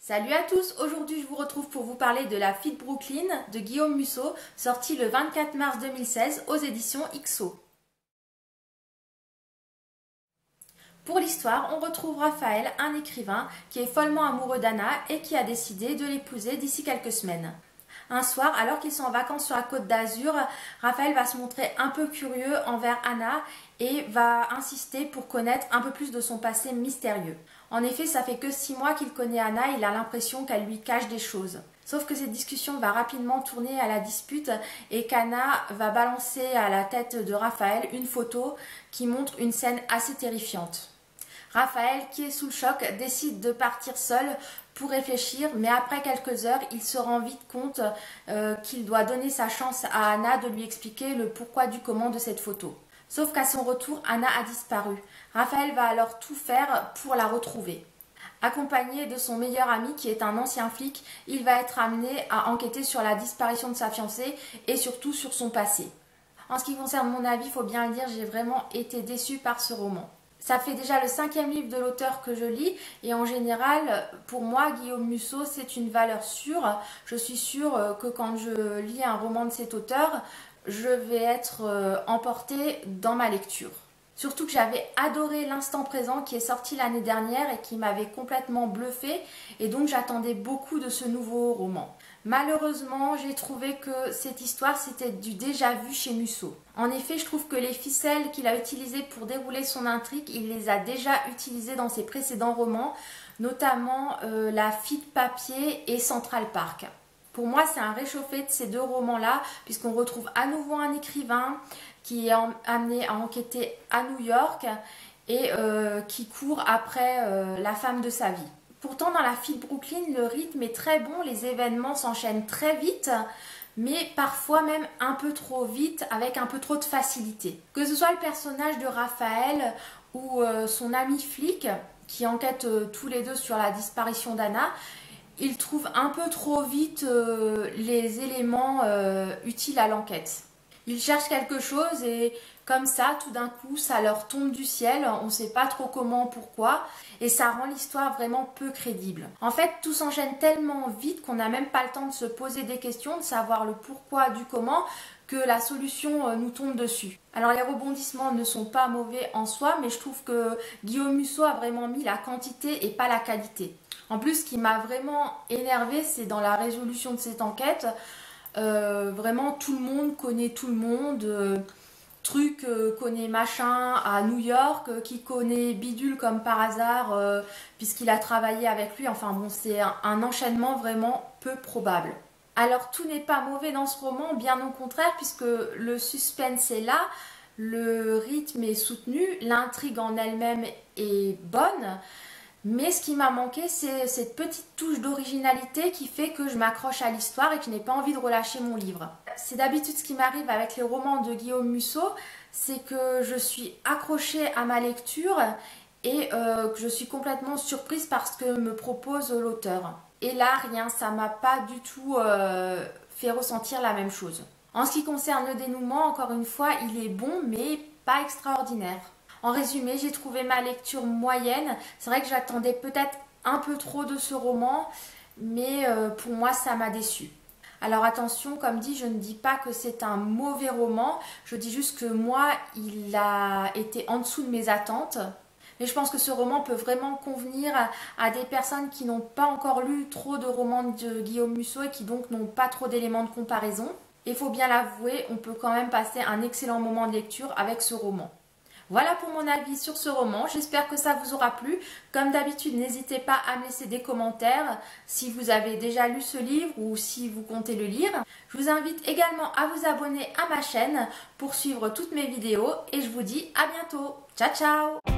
Salut à tous, aujourd'hui je vous retrouve pour vous parler de La fille de Brooklyn de Guillaume Musso, sorti le 24 mars 2016 aux éditions XO. Pour l'histoire, on retrouve Raphaël, un écrivain qui est follement amoureux d'Anna et qui a décidé de l'épouser d'ici quelques semaines. Un soir, alors qu'ils sont en vacances sur la côte d'Azur, Raphaël va se montrer un peu curieux envers Anna et va insister pour connaître un peu plus de son passé mystérieux. En effet, ça fait que 6 mois qu'il connaît Anna, il a l'impression qu'elle lui cache des choses. Sauf que cette discussion va rapidement tourner à la dispute et qu'Anna va balancer à la tête de Raphaël une photo qui montre une scène assez terrifiante. Raphaël, qui est sous le choc, décide de partir seul pour réfléchir, mais après quelques heures, il se rend vite compte qu'il doit donner sa chance à Anna de lui expliquer le pourquoi du comment de cette photo. Sauf qu'à son retour, Anna a disparu. Raphaël va alors tout faire pour la retrouver. Accompagné de son meilleur ami qui est un ancien flic, il va être amené à enquêter sur la disparition de sa fiancée et surtout sur son passé. En ce qui concerne mon avis, il faut bien le dire, j'ai vraiment été déçue par ce roman. Ça fait déjà le 5e livre de l'auteur que je lis et en général, pour moi, Guillaume Musso, c'est une valeur sûre. Je suis sûre que quand je lis un roman de cet auteur, je vais être emportée dans ma lecture. Surtout que j'avais adoré L'Instant Présent qui est sorti l'année dernière et qui m'avait complètement bluffée et donc j'attendais beaucoup de ce nouveau roman. Malheureusement, j'ai trouvé que cette histoire c'était du déjà vu chez Musso. En effet, je trouve que les ficelles qu'il a utilisées pour dérouler son intrigue, il les a déjà utilisées dans ses précédents romans, notamment La fille de papier et Central Park. Pour moi, c'est un réchauffé de ces deux romans-là, puisqu'on retrouve à nouveau un écrivain qui est amené à enquêter à New York et qui court après la femme de sa vie. Pourtant, dans La fille de Brooklyn, le rythme est très bon, les événements s'enchaînent très vite, mais parfois même un peu trop vite, avec un peu trop de facilité. Que ce soit le personnage de Raphaël ou son ami flic, qui enquêtent tous les deux sur la disparition d'Anna, ils trouvent un peu trop vite les éléments utiles à l'enquête. Ils cherchent quelque chose et comme ça, tout d'un coup, ça leur tombe du ciel, on ne sait pas trop comment, pourquoi, et ça rend l'histoire vraiment peu crédible. En fait, tout s'enchaîne tellement vite qu'on n'a même pas le temps de se poser des questions, de savoir le pourquoi du comment, que la solution nous tombe dessus. Alors les rebondissements ne sont pas mauvais en soi, mais je trouve que Guillaume Musso a vraiment mis la quantité et pas la qualité. En plus, ce qui m'a vraiment énervée, c'est dans la résolution de cette enquête. Vraiment, tout le monde connaît tout le monde. Truc connaît machin à New York, qui connaît bidule comme par hasard, puisqu'il a travaillé avec lui. Enfin bon, c'est un enchaînement vraiment peu probable. Alors, tout n'est pas mauvais dans ce roman, bien au contraire, puisque le suspense est là, le rythme est soutenu, l'intrigue en elle-même est bonne. Mais ce qui m'a manqué, c'est cette petite touche d'originalité qui fait que je m'accroche à l'histoire et que je n'ai pas envie de relâcher mon livre. C'est d'habitude ce qui m'arrive avec les romans de Guillaume Musso, c'est que je suis accrochée à ma lecture et que je suis complètement surprise par ce que me propose l'auteur. Et là, rien, ça m'a pas du tout fait ressentir la même chose. En ce qui concerne le dénouement, encore une fois, il est bon, mais pas extraordinaire. En résumé, j'ai trouvé ma lecture moyenne. C'est vrai que j'attendais peut-être un peu trop de ce roman, mais pour moi, ça m'a déçue. Alors attention, comme dit, je ne dis pas que c'est un mauvais roman. Je dis juste que moi, il a été en dessous de mes attentes. Mais je pense que ce roman peut vraiment convenir à des personnes qui n'ont pas encore lu trop de romans de Guillaume Musso et qui donc n'ont pas trop d'éléments de comparaison. Et il faut bien l'avouer, on peut quand même passer un excellent moment de lecture avec ce roman. Voilà pour mon avis sur ce roman, j'espère que ça vous aura plu. Comme d'habitude, n'hésitez pas à me laisser des commentaires si vous avez déjà lu ce livre ou si vous comptez le lire. Je vous invite également à vous abonner à ma chaîne pour suivre toutes mes vidéos et je vous dis à bientôt. Ciao ciao!